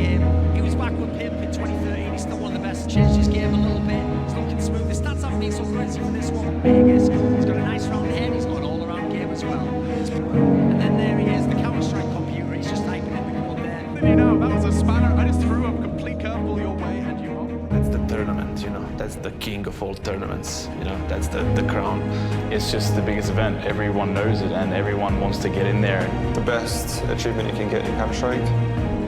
game. He was back with Pimp in 2013. He's still one of the best. Changed his game a little bit. He's looking smooth. The stats haven't been so crazy for this one. Vegas. He's got a nice round head. He's got an all-around game as well. And then there he is, the Counter-Strike computer. He's just typing in the code there. You know, that was a spanner. I just threw a complete curveball your way and you won. That's the tournament, you know. That's the king of all tournaments, you know. That's the crown. It's just the biggest event. Everyone knows it and everyone wants to get in there. The best achievement you can get in Counter-Strike.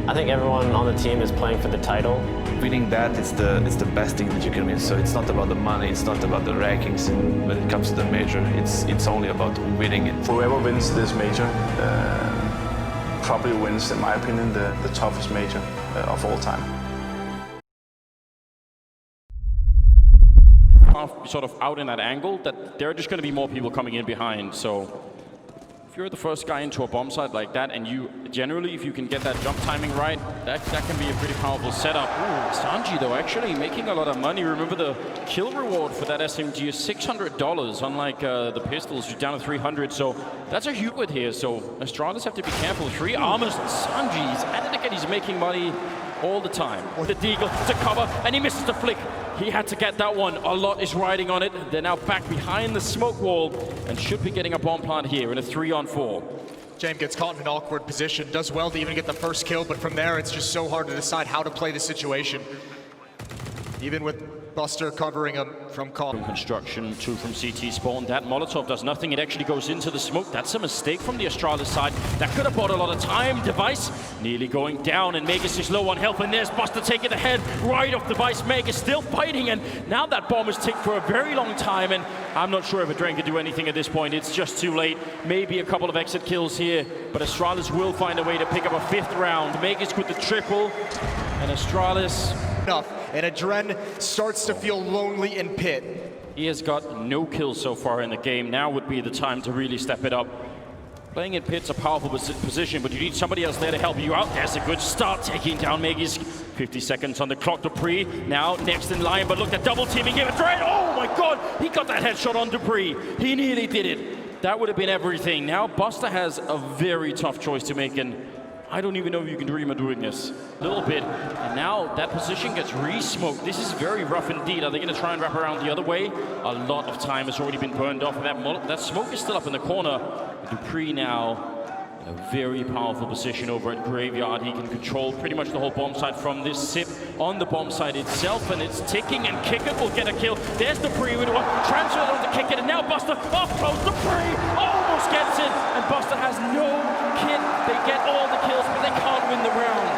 I think everyone on the team is playing for the title. Winning that is the best thing that you can win. So it's not about the money, it's not about the rankings. When it comes to the major, it's only about winning it. Whoever wins this major probably wins, in my opinion, the toughest major of all time. Sort of out in that angle, that there are just going to be more people coming in behind. So if you're the first guy into a bomb site like that, and you generally, if you can get that jump timing right, that can be a pretty powerful setup. Ooh, Sanji though actually making a lot of money. Remember the kill reward for that SMG is $600, unlike the pistols, you're down to 300. So that's a huge hit here. So Astralis have to be careful. 3 armors, Sanji's at it again. He's making money all the time. The Deagle to cover, and he misses the flick. He had to get that one. A lot is riding on it. They're now back behind the smoke wall and should be getting a bomb plant here in a 3-on-4. James gets caught in an awkward position, does well to even get the first kill, but from there it's just so hard to decide how to play the situation. Even with Buster covering him from construction, 2 from CT spawn. That Molotov does nothing. It actually goes into the smoke. That's a mistake from the Astralis side. That could have bought a lot of time. Device nearly going down, and Magus is low on health. And there's Buster taking the head right off Device. Magus still fighting, and now that bomb has ticked for a very long time. And I'm not sure if Adren can do anything at this point. It's just too late. Maybe a couple of exit kills here, but Astralis will find a way to pick up a 5th round. Magus with the triple, and Astralis. And Adren starts to feel lonely in pit. He has got no kills so far in the game. Now would be the time to really step it up. Playing in pit's a powerful position, but you need somebody else there to help you out. There's a good start, taking down Magus. 50 seconds on the clock. Dupree now next in line, but look at double teaming him. Adren, oh my god, he got that headshot on Dupree. He nearly did it. That would have been everything. Now Buster has a very tough choice to make, and I don't even know if you can dream of doing this. A little bit, and now that position gets re-smoked. This is very rough indeed. Are they going to try and wrap around the other way? A lot of time has already been burned off, and that smoke is still up in the corner. Dupree now in a very powerful position over at Graveyard. He can control pretty much the whole bomb site from this sip on the bomb site itself, and it's ticking, and Kick It will get a kill. There's Dupree with one, transfer on to Kick It, and now Buster off close. Dupree almost gets it, and Buster has no kit. They get all the kills, but they can't win the round.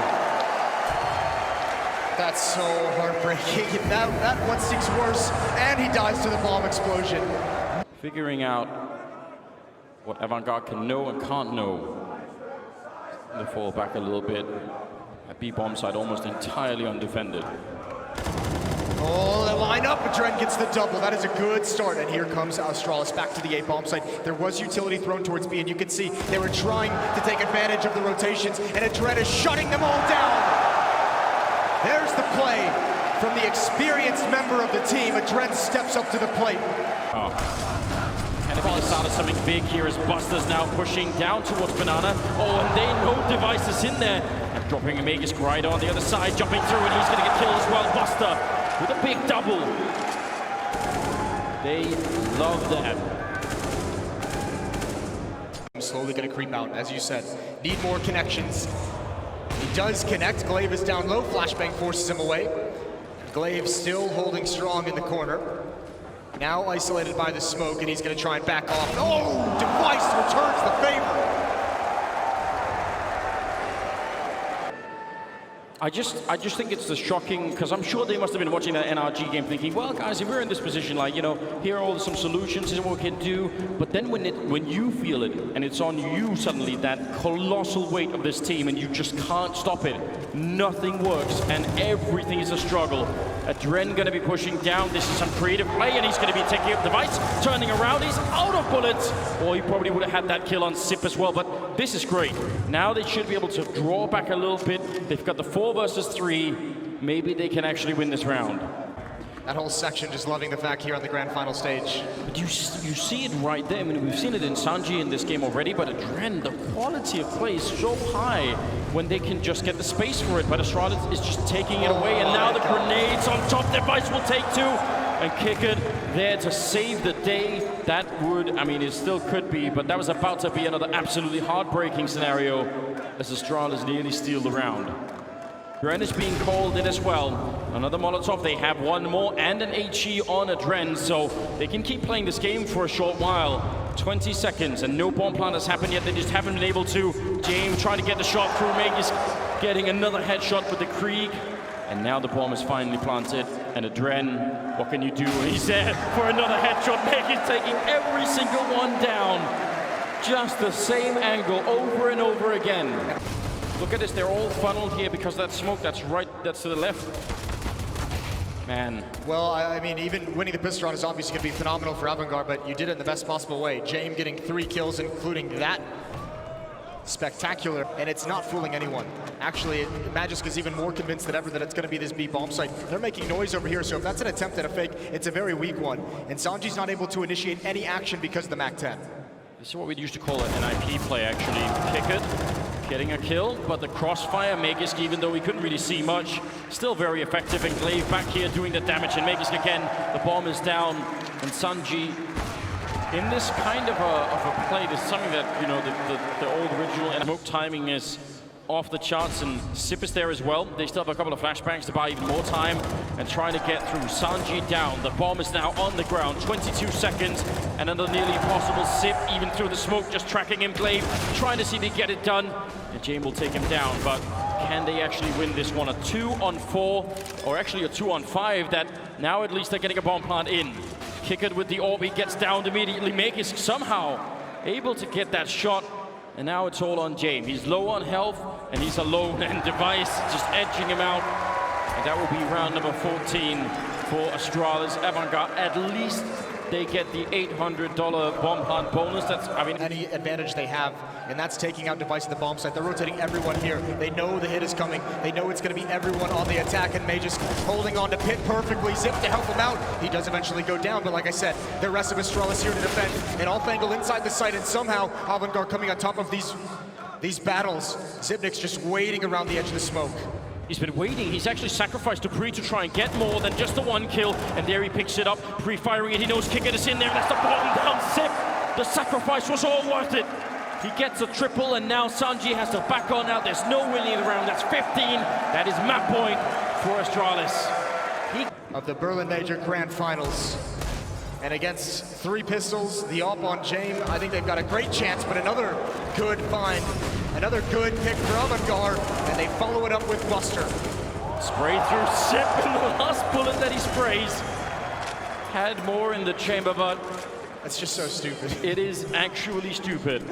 That's so heartbreaking. That one sticks worse, and he dies to the bomb explosion. Figuring out what Avantgarde can know and can't know. They fall back a little bit. At B bomb side almost entirely undefended. Oh, they line up, Adren gets the double. That is a good start, and here comes Astralis back to the A bomb site. There was utility thrown towards B, and you can see they were trying to take advantage of the rotations, and Adren is shutting them all down. There's the play from the experienced member of the team. Adren steps up to the plate. And if he started something big here as Buster's now pushing down towards Banana. Oh, and they know Device is in there. And dropping a Magus right on the other side, jumping through, and he's going to get killed as well. Buster with a big double. They love that. I'm slowly going to creep out, as you said. Need more connections. He does connect. Glaive is down low. Flashbang forces him away. Glaive still holding strong in the corner. Now isolated by the smoke, and he's going to try and back off. Oh, Device returns the favor. I just think it's the shocking, because I'm sure they must have been watching that NRG game thinking, well guys, if we're in this position, like, you know, here are all some solutions, this is what we can do. But then when you feel it, and it's on you suddenly, that colossal weight of this team, and you just can't stop it, nothing works, and everything is a struggle. Adren going to be pushing down. This is some creative play, and he's going to be taking up Device, turning around. He's out of bullets. Or he probably would have had that kill on Sip as well, but this is great. Now they should be able to draw back a little bit. They've got the 4 versus 3. Maybe they can actually win this round. that whole section just loving the fact here on the grand final stage. But you see it right there. I mean, we've seen it in Sanji in this game already, but Adren, the quality of play is so high when they can just get the space for it. But Astralis is just taking it away, and now the grenades on top. Device will take two, and kick it there to save the day. That would, I mean, it still could be, but that was about to be another absolutely heartbreaking scenario as Astralis nearly steal the round. Adren is being called in as well. Another Molotov, they have one more and an HE on Adren, so they can keep playing this game for a short while. 20 seconds and no bomb plant has happened yet, they just haven't been able to. James trying to get the shot through, Magus getting another headshot with the Krieg. And now the bomb is finally planted, and Adren, what can you do? He's there for another headshot. Magus taking every single one down. Just the same angle over and over again. Look at this, they're all funneled here because that smoke, that's to the left. Man. Well, I mean, even winning the pistol round is obviously going to be phenomenal for Avantgarde, but you did it in the best possible way. James getting 3 kills, including that. Spectacular, and it's not fooling anyone. Actually, Magisk is even more convinced than ever that it's going to be this B bomb site. They're making noise over here, so if that's an attempt at a fake, it's a very weak one. And Sanji's not able to initiate any action because of the MAC-10. This is what we used to call an IP play, actually. Kick it, getting a kill, but the crossfire, Magisk, even though we couldn't really see much, still very effective. And Glaive back here doing the damage, and Magisk again, the bomb is down, and Sanji, in this kind of a play, there's something that, you know, the old original and smoke timing is off the charts, and Sip is there as well. They still have a couple of flashbangs to buy even more time and trying to get through. Sanji down, the bomb is now on the ground, 22 seconds, and another nearly impossible. Sip, even through the smoke, just tracking him. Glaive, trying to see if they get it done, and James will take him down, but can they actually win this one? A 2-on-4, or actually a 2-on-5, that now at least they're getting a bomb plant in. Kick it with the orb, he gets downed immediately. Magisk somehow able to get that shot, and now it's all on James. He's low on health, and he's alone, and Device just edging him out. And that will be round number 14 for Astralis. Avantgarde, at least they get the $800 bomb plant bonus. That's, I mean, any advantage they have, and that's taking out Device at the bomb site. They're rotating everyone here. They know the hit is coming. They know it's going to be everyone on the attack, and Magisk holding on to Pit perfectly. Zip to help him out. He does eventually go down, but like I said, the rest of Astralis here to defend. An off-angle inside the site, and somehow Avantgarde coming on top of these battles. Zipnik's just waiting around the edge of the smoke. He's been waiting. He's actually sacrificed to Pre to try and get more than just the one kill. And there he picks it up. Pre firing it. He knows Kick It is in there. That's the bottom down. Zip. The sacrifice was all worth it. He gets a triple, and now Sanji has to back on out. There's no winning the round. That's 15. That is map point for Astralis. Of the Berlin Major Grand Finals. And against 3 pistols, the op on James, I think they've got a great chance, but another good find. Another good pick for Avantgarde, and they follow it up with Buster. Spray through Sip, and the last bullet that he sprays had more in the chamber, but that's just so stupid. It is actually stupid.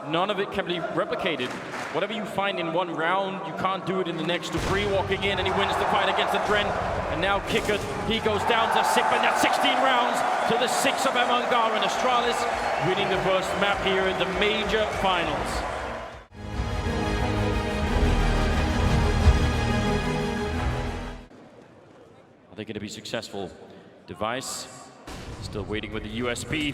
None of it can be replicated. Whatever you find in one round, you can't do it in the next. To Free walking in, and he wins the fight against the Dren. And now Kick It, he goes down to Sip, and that's 16 rounds to the 6 of Avantgarde, and Astralis winning the first map here in the major finals. Are they going to be successful? Device still waiting with the USB,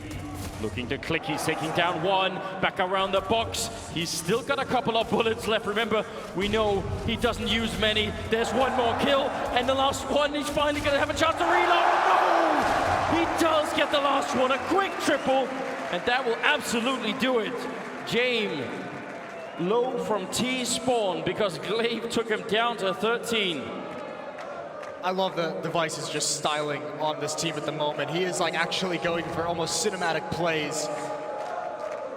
looking to click. He's taking down one, back around the box. He's still got a couple of bullets left. Remember, we know he doesn't use many. There's one more kill, and the last one, he's finally going to have a chance to reload. No! He does get the last one, a quick triple, and that will absolutely do it. James low from T-spawn because Glaive took him down to 13. I love the Device's just styling on this team at the moment. He is like actually going for almost cinematic plays.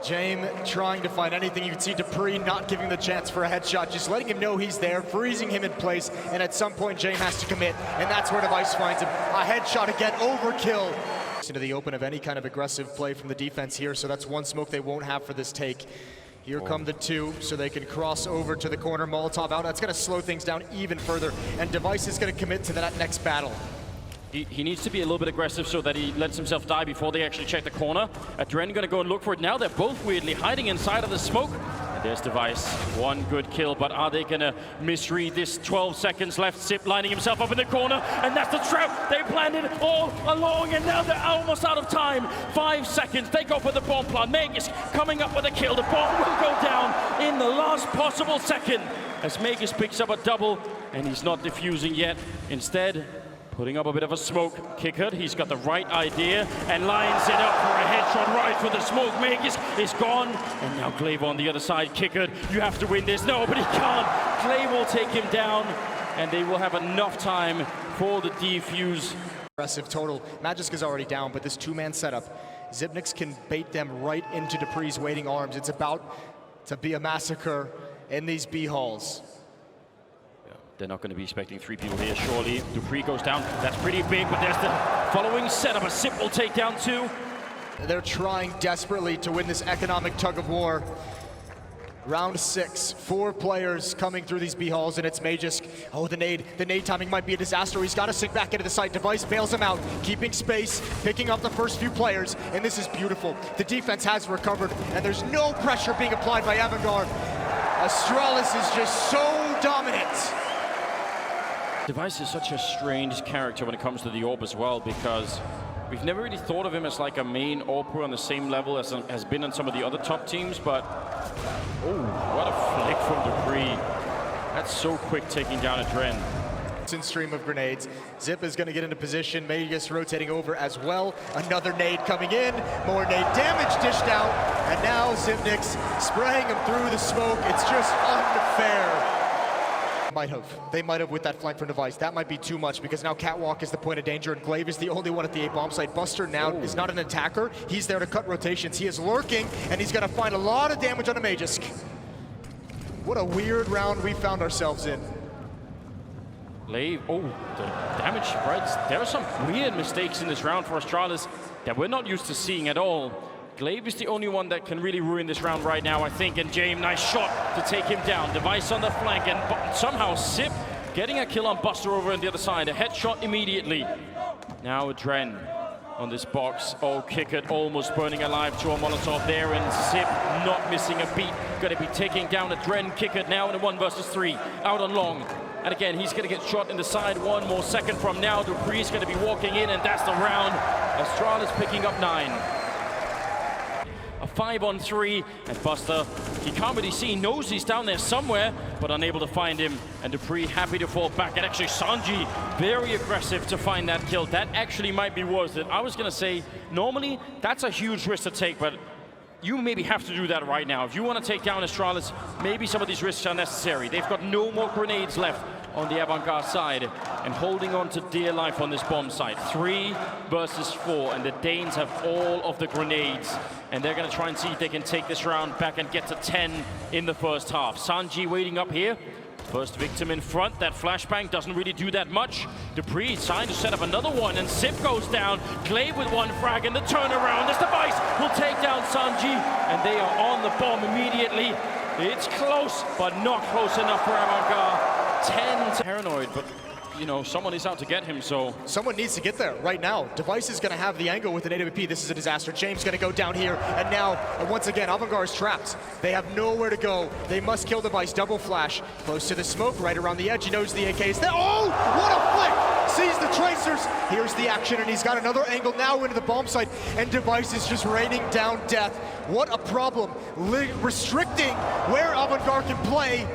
James trying to find anything. You can see Dupree not giving the chance for a headshot, just letting him know he's there, freezing him in place, and at some point James has to commit, and that's where Device finds him. A headshot again, overkill. Into the open of any kind of aggressive play from the defense here, so that's one smoke they won't have for this take. Here come the 2, so they can cross over to the corner. Molotov out. That's going to slow things down even further, and Device is going to commit to that next battle. He needs to be a little bit aggressive so that he lets himself die before they actually check the corner. Adren going to go and look for it now. They're both weirdly hiding inside of the smoke. There's Device, one good kill, but are they gonna misread this? 12 seconds left, Zip lining himself up in the corner, and that's the trap. They planned it all along, and now they're almost out of time. 5 seconds, they go for the bomb plant. Magus coming up with a kill. The bomb will go down in the last possible second as Magus picks up a double, and he's not defusing yet. Instead, putting up a bit of a smoke. Kickert, he's got the right idea and lines it up for a headshot right for the smoke. Magus is gone, and now Glaive on the other side. Kickert, you have to win this. No, but he can't. Glaive will take him down, and they will have enough time for the defuse. Aggressive total. Magisk is already down, but this two-man setup, Zipnix can bait them right into Dupree's waiting arms. It's about to be a massacre in these B halls. They're not going to be expecting 3 people here, surely. Dupree goes down. That's pretty big, but there's the following setup. A Sip will take down 2. They're trying desperately to win this economic tug of war. Round 6, 4 players coming through these B halls, and it's Magisk. Oh, the nade timing might be a disaster. He's got to sink back into the site. Device bails him out, keeping space, picking up the first few players, and this is beautiful. The defense has recovered, and there's no pressure being applied by Avangard. Astralis is just so dominant. Device is such a strange character when it comes to the AWP as well, because we've never really thought of him as like a main AWPer on the same level as has been on some of the other top teams, but oh, what a flick from Dupree. That's so quick, taking down a Dren. In stream of grenades. Zip is going to get into position. Magus rotating over as well. Another nade coming in. More nade damage dished out. And now Zipnix spraying him through the smoke. It's just unfair. They might have with that flank from Device. That might be too much because now Catwalk is the point of danger and Glaive is the only one at the A bomb site. Buster now is not an attacker. He's there to cut rotations. He is lurking and he's going to find a lot of damage on a Magisk. What a weird round we found ourselves in. Glaive, oh, the damage spreads. There are some weird mistakes in this round for Astralis that we're not used to seeing at all. Glaive is the only one that can really ruin this round right now, I think. And James, nice shot to take him down. Device on the flank, and somehow Sip getting a kill on Buster over on the other side. A headshot immediately. Now Dren on this box. Oh, Kickert almost burning alive to a Molotov there, and Sip not missing a beat. Going to be taking down a Dren. Kickert now in a 1 versus 3, out on long. And again, he's going to get shot in the side 1 more second from now. Dupree's going to be walking in, and that's the round. Astralis picking up 9. A 5-on-3, and Buster, he can't really see, knows he's down there somewhere, but unable to find him. And Dupree happy to fall back, and actually Sanji very aggressive to find that kill. That actually might be worth it. I was gonna say, normally, that's a huge risk to take, but you maybe have to do that right now. If you want to take down Astralis, maybe some of these risks are necessary. They've got no more grenades left on the Avangard side, and holding on to dear life on this bomb site. 3 versus 4, and the Danes have all of the grenades, and they're going to try and see if they can take this round back and get to 10 in the first half. Sanji waiting up here. First victim in front. That flashbang doesn't really do that much. Dupree trying to set up another one, and Sip goes down. Glaive with 1 frag, and the turnaround. This Device will take down Sanji, and they are on the bomb immediately. It's close, but not close enough for Avangard. 10 paranoid, but you know, someone is out to get him, so someone needs to get there right now. Device is going to have the angle with an AWP. This is a disaster. James going to go down here, and now once again Avangard is trapped. They have nowhere to go. They must kill Device. Double flash close to the smoke, right around the edge. He knows the AK is there. Oh, what a flick! Sees the tracers. Here's the action, and he's got another angle now into the bomb site, and Device is just raining down death. What a problem, restricting where Avangard can play.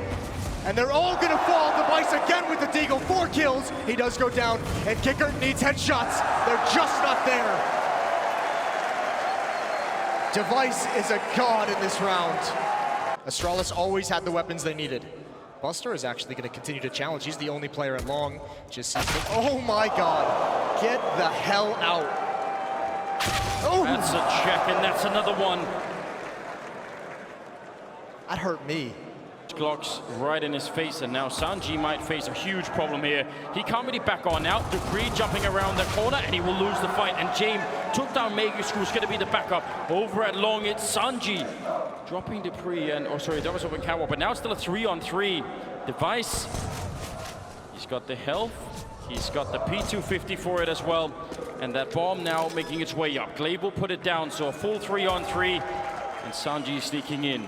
And they're all gonna fall. Device again with the deagle, 4 kills. He does go down, and Kickert needs headshots. They're just not there. Device is a god in this round. Astralis always had the weapons they needed. Buster is actually gonna continue to challenge. He's the only player at long. Just sees them. Oh my god. Get the hell out. Oh! That's a check, and that's another one. That hurt me. Glocks right in his face, and now Sanji might face a huge problem here. He can't really back on now. Dupree jumping around the corner, and he will lose the fight. And James took down Magus, who's going to be the backup. Over at long, it's Sanji dropping Dupree, and oh sorry, that was open Catwalk, but now it's still a 3-on-3. Device, he's got the health, he's got the P250 for it as well, and that bomb now making its way up. Glaive will put it down, so a full 3-on-3, and Sanji sneaking in.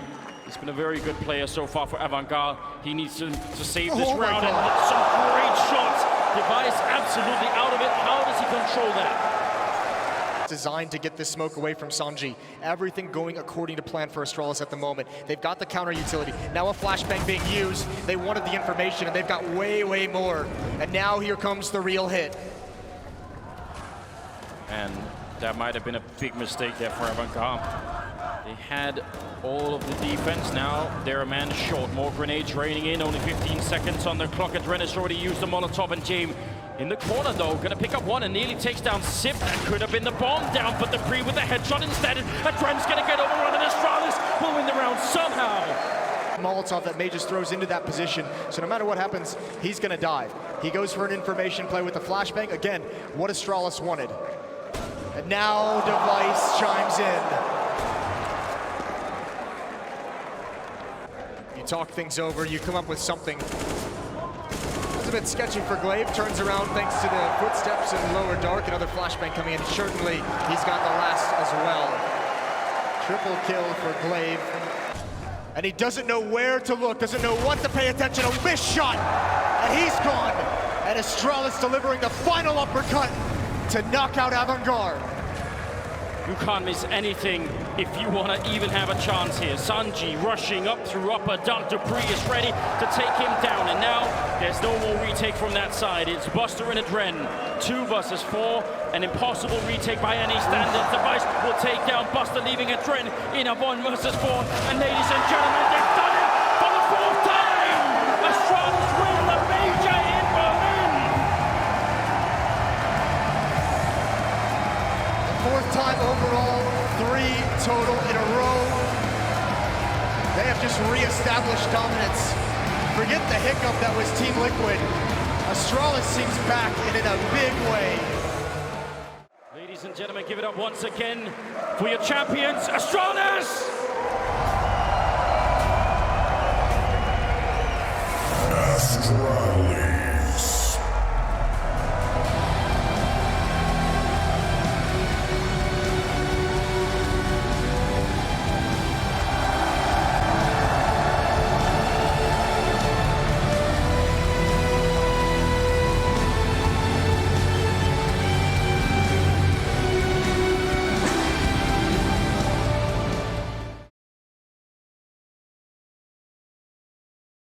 He's been a very good player so far for Avantgarde. He needs to save this Oh my round and God. hit some great shots. Device absolutely out of it. How does he control that? Designed to get this smoke away from Sanji. Everything going according to plan for Astralis at the moment. They've got the counter utility. Now a flashbang being used. They wanted the information and they've got way, way more. And now here comes the real hit. And that might have been a big mistake there for Avantgarde. They had all of the defense. Now they're a man short. More grenades raining in. Only 15 seconds on the clock. Adren has already used the Molotov, and James in the corner though, gonna pick up one and nearly takes down Sip. That could have been the bomb down, but the pre with the headshot instead. Adren's gonna get overrun, and Astralis will win the round somehow. Molotov that May just throws into that position. So no matter what happens, he's gonna die. He goes for an information play with the flashbang. Again, what Astralis wanted. And now Device chimes in. You talk things over, you come up with something. It's a bit sketchy for Glaive, turns around thanks to the footsteps in Lower Dark. Another flashbang coming in. Certainly, he's got the last as well. Triple kill for Glaive. And he doesn't know where to look, doesn't know what to pay attention. A missed shot, and he's gone. And Astralis delivering the final uppercut to knock out Avantgarde. You can't miss anything if you want to even have a chance here. Sanji rushing up through upper dunk. Dupree is ready to take him down. And now there's no more retake from that side. It's Buster and Adren. 2 versus 4. An impossible retake by any standard. Device will take down Buster, leaving Adren in a 1 versus 4. And ladies and gentlemen, they've done it for the 4th time! Astralis win the major in Berlin! 4th time overall, 3 total in a row. They have just re-established dominance. Forget the hiccup that was Team Liquid. Astralis seems back and in a big way. Ladies and gentlemen, give it up once again for your champions, Astralis! Astralis.